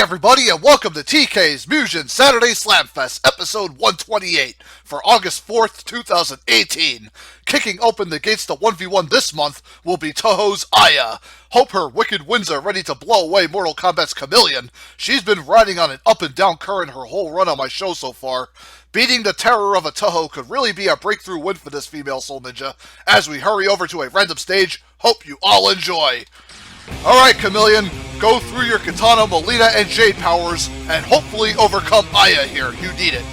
everybody, and welcome to TK's Mugen Saturday Slamfest, episode 128, for August 4th, 2018. Kicking open the gates to 1v1 this month will be Touhou's Aya. Hope her wicked winds are ready to blow away Mortal Kombat's Chameleon. She's been riding on an up and down current her whole run on my show so far. Beating the terror of a Touhou could really be a breakthrough win for this female soul ninja. As we hurry over to a random stage, hope you all enjoy. Alright, Chameleon, go through your Katana, Molina, and Jade powers, and hopefully overcome Aya here. You need it.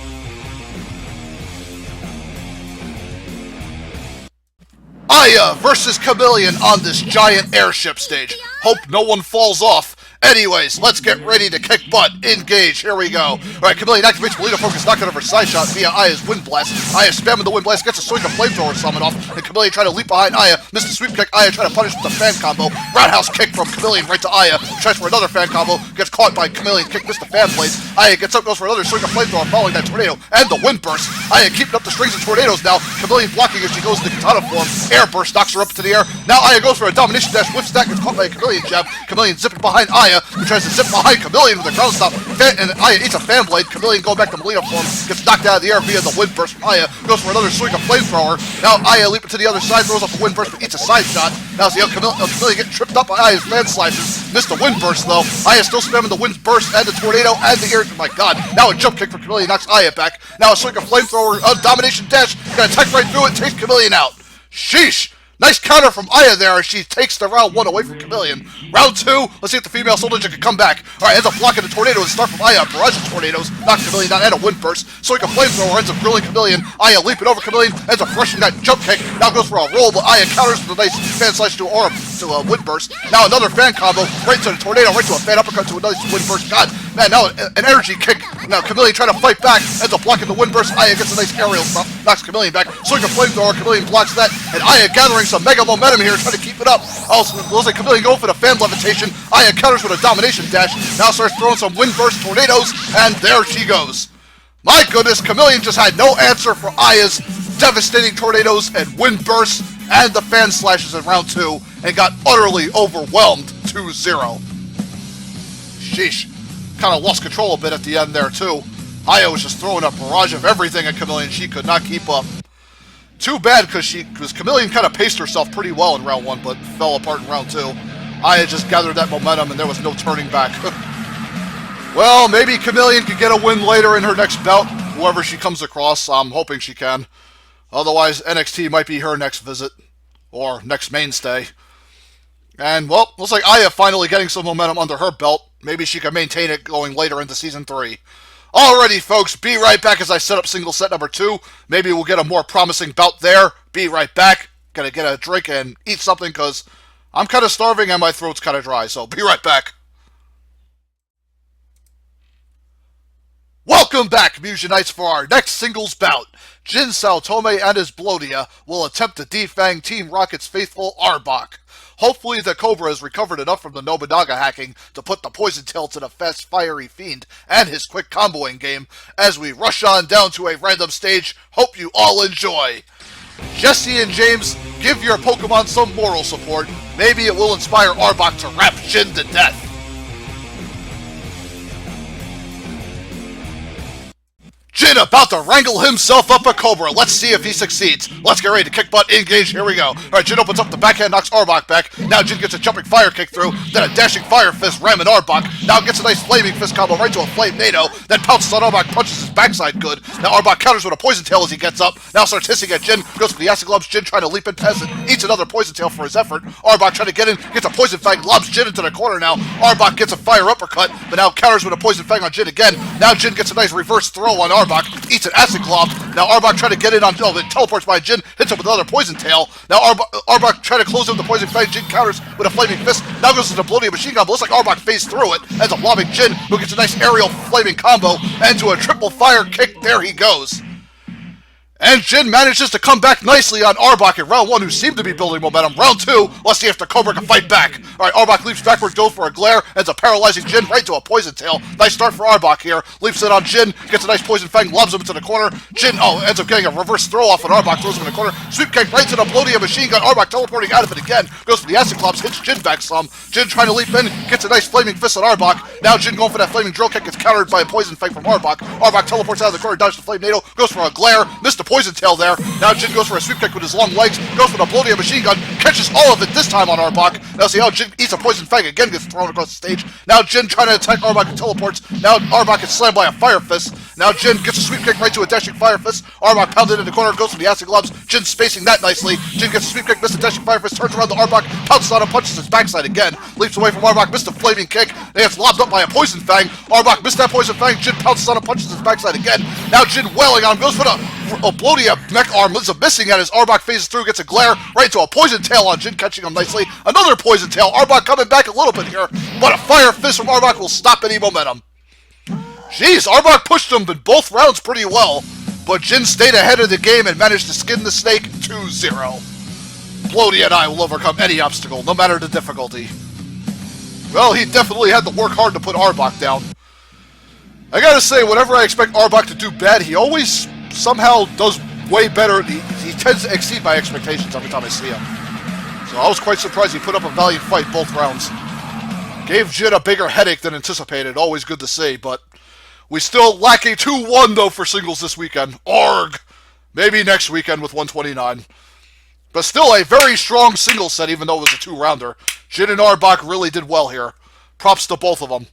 Aya versus Chameleon on this giant airship stage. Hope no one falls off. Anyways, let's get ready to kick butt. Engage. Here we go. Alright, Chameleon activates Molina focus, knocking over side shot via Aya's Wind Blast. Aya spamming the Wind Blast, gets a swing of Flamethrower summon off, and Chameleon trying to leap behind Aya. Missed the sweep kick. Aya trying to punish with the fan combo. Roundhouse kick from Chameleon right to Aya. Tries for another fan combo. Gets caught by Chameleon kick, missed the fan blades. Aya gets up, goes for another swing of Flamethrower following that tornado and the Wind Burst. Aya keeping up the strings of tornadoes now. Chameleon blocking as she goes into Katana form. Air Burst knocks her up into the air. Now Aya goes for a domination dash. Whip stack gets caught by a Chameleon jab. Chameleon zipping behind Aya, who tries to zip behind Chameleon with a ground stop, and Aya eats a fan blade. Chameleon going back to Molina form, gets knocked out of the air via the Wind Burst from Aya, goes for another swing of Flamethrower. Now Aya leaping to the other side, throws off a Wind Burst, but eats a side shot. Now see Chameleon getting tripped up by Aya's fan slashes. Missed the Wind Burst though. Aya still spamming the Wind Burst and the tornado and the air. Oh my god. Now a jump kick from Chameleon knocks Aya back. Now a swing of Flamethrower, a domination dash, gonna attack right through it, takes Chameleon out. Sheesh! Nice counter from Aya there as she takes the round one away from Chameleon. Round two, let's see if the female soul ninja can come back. Alright, ends up blocking the tornado and start from Aya. A barrage of tornadoes, knocks Chameleon down and a Wind Burst. Swing of Flamethrower ends up grilling Chameleon. Aya leaping over Chameleon, ends up rushing that jump kick. Now goes for a roll, but Aya counters with a nice fan slash to a Wind Burst. Now another fan combo, right to the tornado, right to a fan uppercut to a nice Wind Burst. God, man, now an energy kick. Now Chameleon trying to fight back, ends up blocking the Wind Burst. Aya gets a nice aerial stop, knocks Chameleon back. Swing of Flamethrower, Chameleon blocks that, and Aya gathering some mega momentum here, trying to keep it up. Also, looks like Chameleon going for the fan levitation. Aya counters with a domination dash. Now starts throwing some Wind Burst tornadoes, and there she goes. My goodness, Chameleon just had no answer for Aya's devastating tornadoes and Wind Bursts and the fan slashes in round two, and got utterly overwhelmed 2-0. Sheesh. Kind of lost control a bit at the end there too. Aya was just throwing a barrage of everything at Chameleon. She could not keep up. Too bad, because Chameleon kind of paced herself pretty well in round one, but fell apart in round two. Aya just gathered that momentum, and there was no turning back. Well, maybe Chameleon could get a win later in her next bout, whoever she comes across. I'm hoping she can. Otherwise, NXT might be her next visit, or next mainstay. And, well, looks like Aya finally getting some momentum under her belt. Maybe she can maintain it going later into Season 3. Alrighty, folks, be right back as I set up single set number 2. Maybe we'll get a more promising bout there. Be right back. Gotta get a drink and eat something because I'm kind of starving and my throat's kind of dry, so be right back. Welcome back, Mugenites, for our next singles bout. Jin Saotome and his Blodia will attempt to defang Team Rocket's faithful Arbok. Hopefully the Cobra has recovered enough from the Nobunaga hacking to put the Poison Tail to the fast fiery fiend and his quick comboing game as we rush on down to a random stage. Hope you all enjoy. Jesse and James, give your Pokemon some moral support. Maybe it will inspire Arbok to rap Jin to death. Jin about to wrangle himself up a Cobra. Let's see if he succeeds. Let's get ready to kick butt, engage, here we go. Alright, Jin opens up the backhand, knocks Arbok back. Now Jin gets a jumping fire kick through, then a dashing fire fist ramming Arbok. Now gets a nice flaming fist combo right to a flame NATO, then pounces on Arbok, punches his backside good. Now Arbok counters with a poison tail as he gets up. Now starts hissing at Jin, goes for the acid gloves. Jin trying to leap in past it, eats another poison tail for his effort. Arbok trying to get in, gets a poison fang, lobs Jin into the corner now. Arbok gets a fire uppercut, but now counters with a poison fang on Jin again. Now Jin gets a nice reverse throw on Arbok, eats an acid glob. Now Arbok trying to get in on, it teleports by Jin, hits him with another poison tail. Now Arbok trying to close in with the poison fang. Jin counters with a flaming fist. Now goes to the Bloody machine gun, but looks like Arbok phased through it. Ends up lobbing Jin, who gets a nice aerial flaming combo, and to a triple fire kick. There he goes. And Jin manages to come back nicely on Arbok in round 1, who seemed to be building momentum. Round 2, let's see if the Cobra can fight back. Alright, Arbok leaps backward, goes for a glare, ends up paralyzing Jin right to a poison tail. Nice start for Arbok here. Leaps in on Jin, gets a nice poison fang, lobs him into the corner. Jin, ends up getting a reverse throw off on Arbok, throws him in the corner. Sweep kick right to the Bloatia machine gun. Arbok teleporting out of it again. Goes for the acid clops, hits Jin back some. Jin trying to leap in, gets a nice flaming fist on Arbok. Now Jin going for that flaming drill kick, gets countered by a poison fang from Arbok. Arbok teleports out of the corner, dodges the flame NATO, goes for a glare, missed a poison tail there. Now Jin goes for a sweep kick with his long legs, goes for the Bloatia machine gun, catches all of it this time on Arbok. Now see how Jin eats a poison fang, again gets thrown across the stage. Now Jin trying to attack Arbok and teleports. Now Arbok is slammed by a fire fist. Now Jin gets a sweep kick right to a dashing fire fist. Arbok pounded in the corner, goes for the acid gloves. Jin spacing that nicely. Jin gets a sweep kick, missed a dashing fire fist, turns around the Arbok, pounces on him, punches his backside again. Leaps away from Arbok, missed a flaming kick. Then gets lobbed up by a poison fang. Arbok missed that poison fang. Jin pounces on him, punches his backside again. Now Jin wailing on him, goes for the Bloatia mech arm, ends up missing as Arbok phases through, gets a glare right into a poison tail on Jin, catching him nicely. Another poison tail. Arbok coming back a little bit here, but a fire fist from Arbok will stop any momentum. Jeez, Arbok pushed him in both rounds pretty well, but Jin stayed ahead of the game and managed to skin the snake 2-0. Bloatia and I will overcome any obstacle, no matter the difficulty. Well, he definitely had to work hard to put Arbok down. I gotta say, whenever I expect Arbok to do bad, he always somehow does way better. He tends to exceed my expectations every time I see him. So I was quite surprised he put up a valiant fight both rounds. Gave Jin a bigger headache than anticipated, always good to see, but we still lack a 2-1 though for singles this weekend. Arg! Maybe next weekend with 129. But still a very strong singles set, even though it was a 2-rounder. Jin and Arbok really did well here. Props to both of them.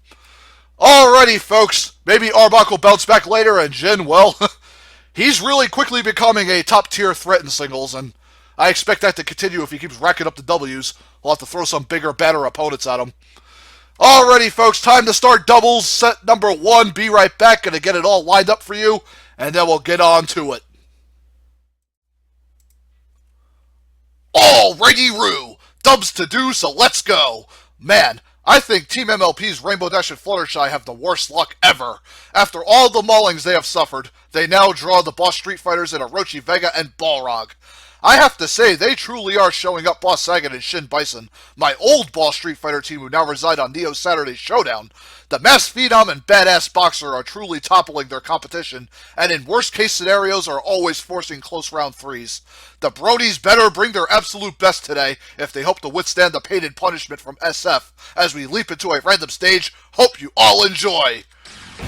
Alrighty, folks. Maybe Arbok will bounce back later, and Jin, well, he's really quickly becoming a top-tier threat in singles, and I expect that to continue if he keeps racking up the W's. We'll have to throw some bigger, badder opponents at him. Alrighty, folks, time to start doubles. Set number 1. Be right back. Gonna get it all lined up for you, and then we'll get on to it. Alrighty, Roo. Dubs to do, so let's go. Man, I think Team MLP's Rainbow Dash and Fluttershy have the worst luck ever. After all the maulings they have suffered, they now draw the Boss Street Fighters in Orochi Vega and Balrog. I have to say, they truly are showing up Boss Sagan and Shin Bison, my old Boss Street Fighter team who now reside on Neo Saturday Showdown. The Masked Phenom and Badass Boxer are truly toppling their competition, and in worst-case scenarios are always forcing close round 3s. The Brodies better bring their absolute best today if they hope to withstand the pain and punishment from SF as we leap into a random stage. Hope you all enjoy!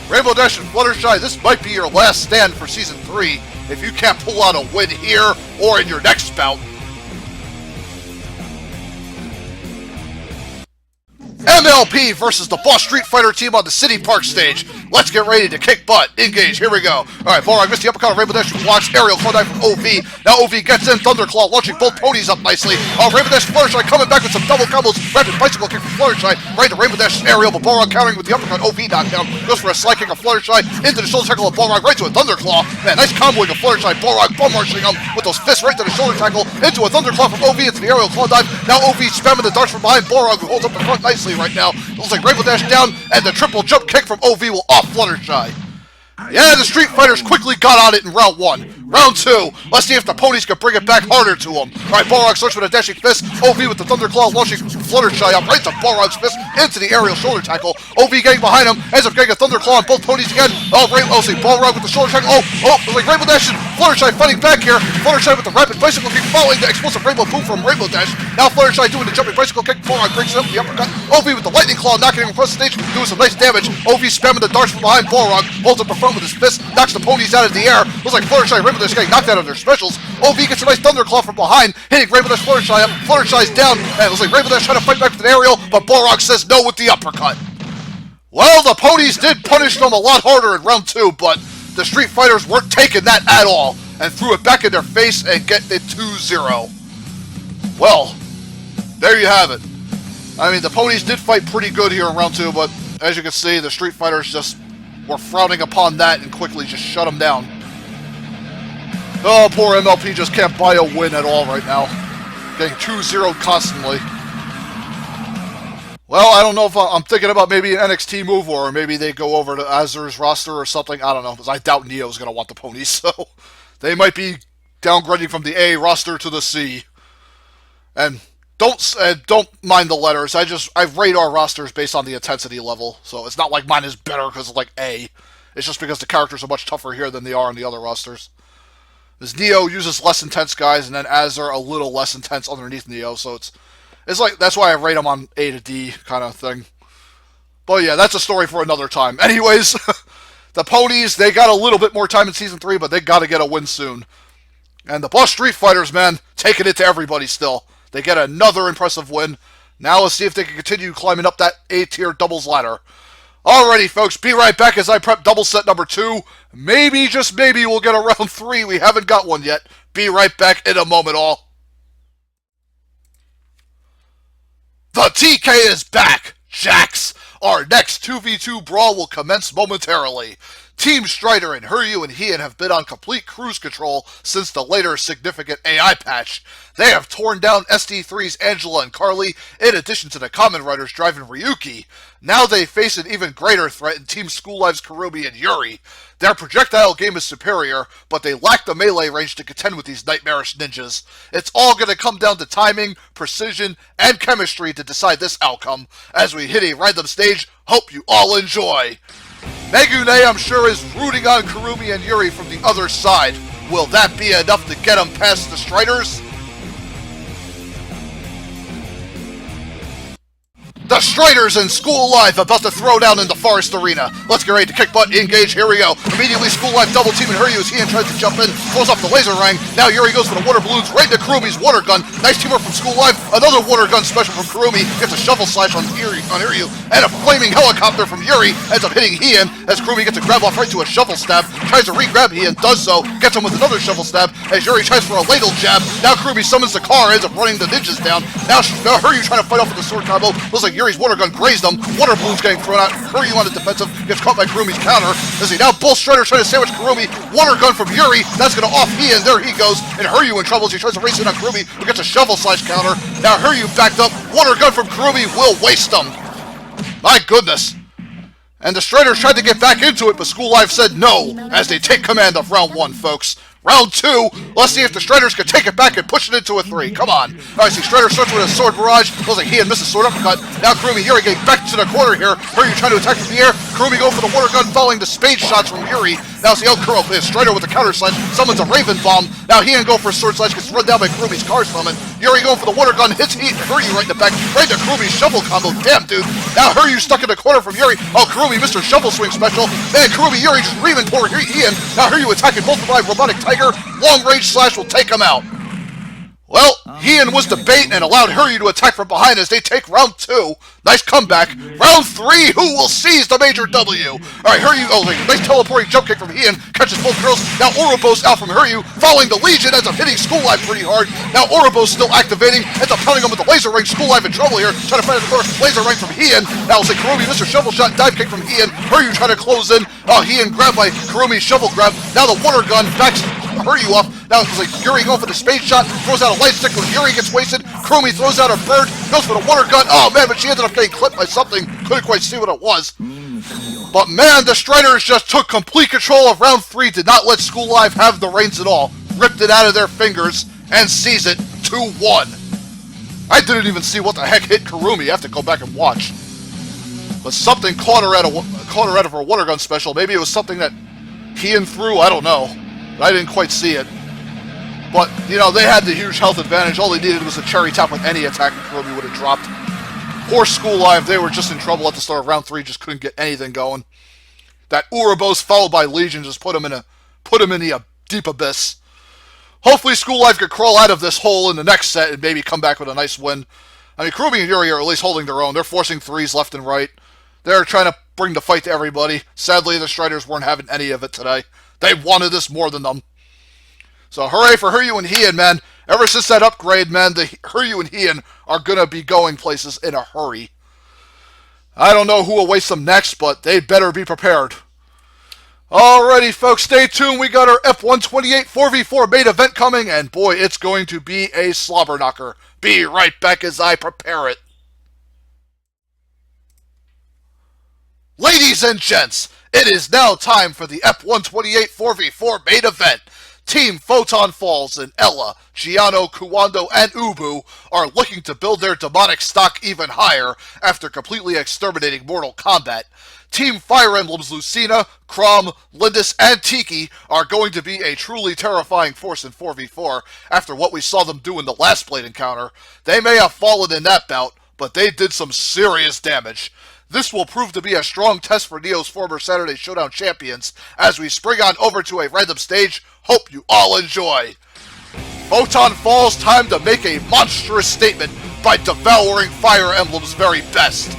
Rainbow Dash and Fluttershy, this might be your last stand for Season 3 if you can't pull out a win here or in your next bout. MLP versus the Boss Street Fighter team on the City Park stage. Let's get ready to kick butt. Engage. Here we go. Alright, Balrog missed the uppercut of Rainbow Dash blocks. Aerial claw dive from OV. Now OV gets in. Thunderclaw launching both ponies up nicely. Rainbow Dash Fluttershy coming back with some double combos. Rapid bicycle kick from Fluttershy. Right to Rainbow Dash's aerial, but Balrog countering with the uppercut. OV knockdown. Goes for a slide kick of Fluttershy into the shoulder tackle of Balrog. Right to a Thunderclaw. Man, nice comboing of Fluttershy. Balrog bum rushing him with those fists right to the shoulder tackle. Into a Thunderclaw from OV into the aerial claw dive. Now OV spamming the darts from behind Balrog, who holds up the front nicely right now. Looks like Rainbow Dash down, and the triple jump kick from OV will off Fluttershy. Yeah, the Street Fighters quickly got on it in round 1. Round 2, let's see if the ponies can bring it back harder to them. Alright, Balrog starts with a dashing fist. OV with the Thunderclaw launching Fluttershy up right to Balrog's fist into the aerial shoulder tackle. OV getting behind him, ends up getting a Thunderclaw on both ponies again. See, Balrog with the shoulder tackle. It's like Rainbow Dash and Fluttershy fighting back here. Fluttershy with the rapid bicycle kick following the explosive Rainbow Boom from Rainbow Dash. Now Fluttershy doing the jumping bicycle kick. Balrog breaks it up with the uppercut. OV with the lightning claw knocking him across the stage, doing some nice damage. OV spamming the darts from behind Balrog, holds up the front with his fist, knocks the ponies out of the air. Looks like Fluttershy and Rainbow Dash getting knocked out of their specials. OV gets a nice Thunderclaw from behind, hitting Rainbow Dash Fluttershy up. Fluttershy's down, and it looks like Rainbow Dash trying to fight back with an aerial, but Balrog says no with the uppercut. Well, the ponies did punish them a lot harder in round 2, but the Street Fighters weren't taking that at all, and threw it back in their face and get it 2-0. Well, there you have it. I mean, the ponies did fight pretty good here in round 2, but as you can see, the Street Fighters just were frowning upon that and quickly just shut them down. Oh, poor MLP just can't buy a win at all right now. Getting 2-0 constantly. Well, I don't know if I'm thinking about maybe an NXT move, or maybe they go over to Azur's roster or something. I don't know, because I doubt Neo's going to want the ponies, so They might be downgrading from the A roster to the C. And don't mind the letters. I rate our rosters based on the intensity level, so it's not like mine is better because it's like A. It's just because the characters are much tougher here than they are on the other rosters. This Neo uses less intense guys, and then Azure a little less intense underneath Neo, so it's like that's why I rate them on A to D kind of thing. But yeah, that's a story for another time. Anyways, the Ponies, they got a little bit more time in Season 3, but they got to get a win soon. And the Bus Street Fighters, man, taking it to everybody still. They get another impressive win. Now let's see if they can continue climbing up that A-tier doubles ladder. Alrighty, folks, be right back as I prep double set number 2. Maybe, just maybe, we'll get a round 3. We haven't got one yet. Be right back in a moment, all. The TK is back, Jax! Our next 2v2 brawl will commence momentarily. Team Strider and Hiryu and Heian have been on complete cruise control since the later significant AI patch. They have torn down SD3's Angela and Carly, in addition to the Kamen Riders driving Ryuki. Now they face an even greater threat in Team School Live's Kurumi and Yuri. Their projectile game is superior, but they lack the melee range to contend with these nightmarish ninjas. It's all going to come down to timing, precision, and chemistry to decide this outcome. As we hit a random stage, hope you all enjoy. Megune, I'm sure, is rooting on Kurumi and Yuri from the other side. Will that be enough to get them past the Striders? The Striders in School Live about to throw down in the Forest Arena. Let's get ready to kick butt, engage, here we go. Immediately School Live double team and Hiryu as Heian tries to jump in, throws off the laser rang. Now Yuri goes for the water balloons right into Kurumi's water gun. Nice teamwork from School Live. Another water gun special from Kurumi. Gets a shovel slash on Hiryu. And a flaming helicopter from Yuri ends up hitting Heian as Kurumi gets a grab off right to a shovel stab. Tries to re-grab Heian, does so. Gets him with another shovel stab as Yuri tries for a ladle jab. Now Kurumi summons the car, ends up running the ninjas down. Now Hiryu trying to fight off with the sword combo. Looks like Yuri's water gun grazed him. Water balloons getting thrown out. Hiryu on the defensive. Gets caught by Kurumi's counter. As he now both Striders trying to sandwich Kurumi. Water gun from Yuri. That's going to off Heian. There he goes. And Hiryu in trouble as he tries to race in on Kurumi, who gets a shovel slash counter. Now Hiryu backed up. Water gun from Kurumi will waste him. My goodness. And the Striders tried to get back into it, but School Live said no, as they take command of round 1, folks. Round 2, let's see if the Striders can take it back and push it into a 3. Come on. Alright, see, Strider starts with a sword barrage. Looks like Heian misses sword uppercut. Now Kurumi and Yuri getting back to the corner here. Hiryu trying to attack from the air. Kurumi going for the water gun, following the spade shots from Yuri. Now it's the L-Curl. Strider with the counter slash. Summons a Raven Bomb. Now Heian going for a sword slash. Gets run down by Kurumi's car summon. Yuri going for the water gun. Hits Hiryu right in the back. Right to Kurumi's shovel combo. Damn, dude. Now Hiryu stuck in the corner from Yuri. Oh, Kurumi missed her shovel swing special. Then Kurumi Yuri just reaming toward Heian. Now Hiryu attacking both by Robotic Tiger. Long range slash will take him out. Well, Heian was the bait and allowed Hiryu to attack from behind as they take round 2. Nice comeback. Round 3, who will seize the major W? Alright, Hiryu, nice teleporting jump kick from Heian. Catches both girls. Now Ouroboros out from Hiryu. Following the Legion, ends up hitting School Live pretty hard. Now Ouroboros still activating. Ends up pounding him with the laser ring. School Live in trouble here. Trying to find the course. Laser ring from Heian. Now it's like Kurumi, Mr. Shovel Shot, dive kick from Heian. Hiryu trying to close in. Heian grabbed by Kurumi's shovel grab. Now the water gun backs Hiryu off. Now it's like Yuri going for the space shot, throws out a light stick when Yuri gets wasted. Kurumi throws out a bird, goes for the water gun. Oh man, but she ended up getting clipped by something. Couldn't quite see what it was. But man, the Striders just took complete control of round 3, did not let School Live have the reins at all. Ripped it out of their fingers and sees it 2-1. I didn't even see what the heck hit Kurumi. I have to go back and watch. But something caught her out of her water gun special. Maybe it was something that Heian threw. I don't know. I didn't quite see it. But, you know, they had the huge health advantage. All they needed was a cherry top with any attack and Kurumi would have dropped. Poor School Live, they were just in trouble at the start of round 3, just couldn't get anything going. That Ouroboros followed by Legion just put him in the deep abyss. Hopefully School Live could crawl out of this hole in the next set and maybe come back with a nice win. I mean, Kurumi and Yuri are at least holding their own. They're forcing 3s left and right. They're trying to bring the fight to everybody. Sadly, the Striders weren't having any of it today. They wanted this more than them. So hooray for Hiryu and Heian, man. Ever since that upgrade, man, the Hiryu and Heian are going to be going places in a hurry. I don't know who will waste them next, but they better be prepared. Alrighty, folks, stay tuned. We got our F128 4v4 main event coming, and boy, it's going to be a slobber knocker. Be right back as I prepare it. Ladies and gents, it is now time for the F128 4v4 main event. Team Photon Falls and Ella, Giano, Kuwando, and Ubu are looking to build their demonic stock even higher after completely exterminating Mortal Kombat. Team Fire Emblem's Lucina, Crom, Lindis, and Tiki are going to be a truly terrifying force in 4v4 after what we saw them do in the last Blade encounter. They may have fallen in that bout, but they did some serious damage. This will prove to be a strong test for Neo's former Saturday Showdown champions as we spring on over to a random stage. Hope you all enjoy. Photon Falls, time to make a monstrous statement by devouring Fire Emblem's very best.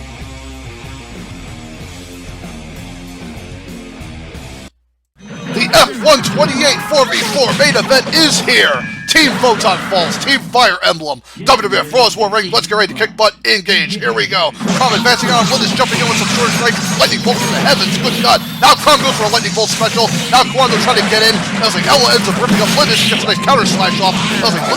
The F128 4v4 main event is here! Team Photon Falls, Team Fire Emblem, WWF Raw's War Ring, let's get ready to kick butt, engage, here we go. Crom advancing on, Lindis jumping in with some sword strike, lightning bolt from the heavens, good God. Now Crom goes for a lightning bolt special, now Kuwando trying to get in. I was like, Ella ends up ripping up Lindis, gets a nice counter slash off. I was like,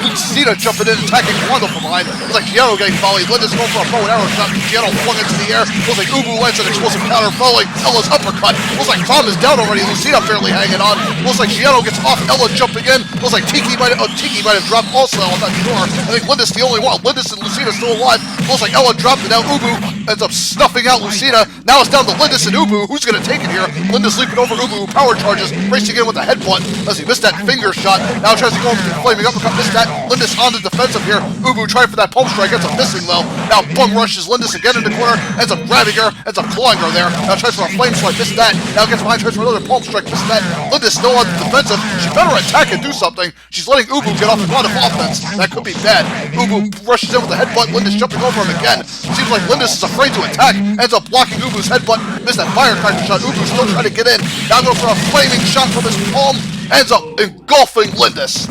Lucina jumping in, attacking Kuwando from behind. I was like, Giano getting volleyed, Lindis going for a bow and arrow shot, Giano flung into the air. I was like, Ubu lands an explosive counter, following Ella's uppercut. I was like, Crom is down already, Lucina barely hanging on. I was like, Giano gets off, Ella jumping in. I was like, Tiki might have dropped also, I'm not sure. I think Lindis the only one. Lindis and Lucina still alive. Looks like Ella dropped it. Now Ubu ends up snuffing out Lucina. Now it's down to Lindis and Ubu. Who's going to take it here? Lindis leaping over Ubu. Power charges. Racing in with a headbutt as he missed that finger shot. Now tries to go over the flaming uppercut. Missed that. Lindis on the defensive here. Ubu trying for that palm strike. Ends up missing though. Now bum rushes Lindis again in the corner. Ends up grabbing her. Ends up clawing her there. Now tries for a flame swipe. Missed that. Now gets behind. Tries for another palm strike. Missed that. Lindis still on the defensive. She better attack and do something. She's letting Ubu get off a lot of offense. That could be bad. Ubu rushes in with a headbutt. Lindis jumping over him again. Seems like Lindis is afraid to attack. Ends up blocking Ubu's headbutt. Missed that firecracker shot. Ubu still trying to get in. Now goes for a flaming shot from his palm. Ends up engulfing Lindis.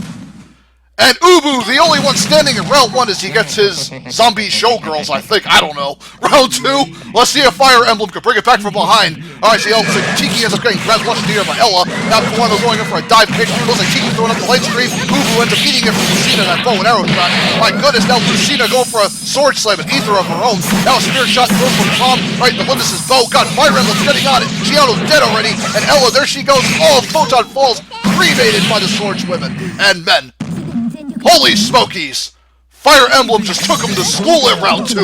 And Ubu, the only one standing in round 1 as he gets his zombie showgirls, I think. I don't know. Round 2, let's see if Fire Emblem can bring it back from behind. Alright, see, Tiki ends up getting grabbed lunch in the air by Ella. Now Kuwando going in for a dive kick. Looks like Tiki throwing up the light screen. Ubu ends up eating it from Lucina, that bow and arrow shot. My goodness, now Lucina going for a sword slam, an ether of her own. Now a spear shot thrown from Crom, right into Lindis' bow. God, Fire Emblem's getting on it. Giano's dead already. And Ella, there she goes. All Photon Falls cremated by the swordswomen and men. Holy smokies! Fire Emblem just took him to school in round 2.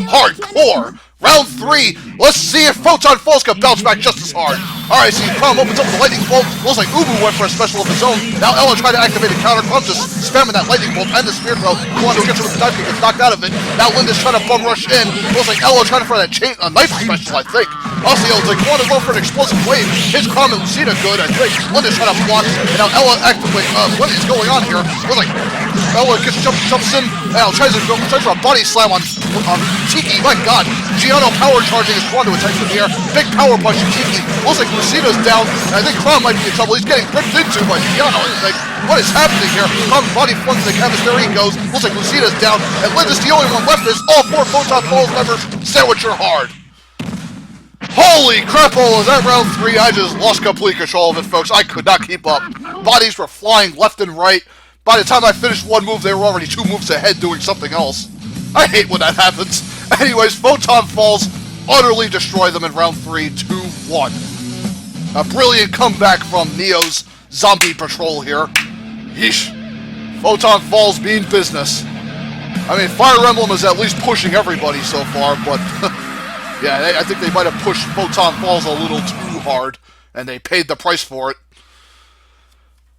Hardcore! Round 3, let's see if Photon Falls can bounce back just as hard. Alright, see, Crom opens up the lightning bolt. Looks like Ubu went for a special of his own. Now Ella tried to activate a counter. Crom just spamming that lightning bolt and the spear throw. Kuwando gets him with the dive kick, gets knocked out of it. Now Lindis trying to bum rush in. Looks like Ella trying to throw that a knife special, I think. Also, Ella's like, Kuwando going for an explosive wave. His Crom and Lucina good, I think. Lindis trying to block. And now Ella actively, what is going on here? Looks like Ella jumps in. Now tries for a body slam on Tiki. My God. Giano power charging his Kuwando attacks in the air. Big power punch to Tiki. Looks like Lucina's down. And I think Crom might be in trouble. He's getting ripped into by Giano. It's like, what is happening here? Crom's body flung to the canvas. There he goes. Looks like Lucina's down. And Lindis, the only one left, is all 4 Photon Falls members sandwich her hard. Holy crapple, is that round 3? I just lost complete control of it, folks. I could not keep up. Bodies were flying left and right. By the time I finished one move, they were already 2 moves ahead doing something else. I hate when that happens. Anyways, Photon Falls utterly destroy them in round 3, 2-1. A brilliant comeback from Neo's zombie patrol here. Yeesh. Photon Falls being business. I mean, Fire Emblem is at least pushing everybody so far, but yeah, I think they might have pushed Photon Falls a little too hard, and they paid the price for it.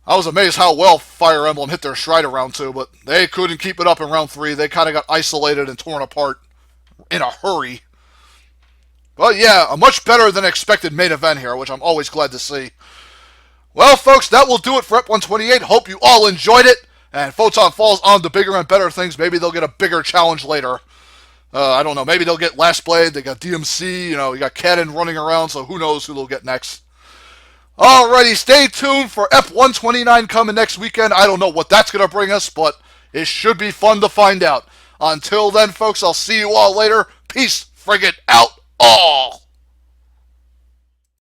I was amazed how well Fire Emblem hit their stride in round 2, but they couldn't keep it up in round 3. They kind of got isolated and torn apart in a hurry. But yeah, a much better than expected main event here, which I'm always glad to see. Well, folks, that will do it for EP128. Hope you all enjoyed it. And Photon Falls on to bigger and better things. Maybe they'll get a bigger challenge later. I don't know. Maybe they'll get Last Blade. They got DMC. You know, you got Cannon running around, so who knows who they'll get next. Alrighty, stay tuned for EP129 coming next weekend. I don't know what that's going to bring us, but it should be fun to find out. Until then, folks, I'll see you all later. Peace friggin' out all.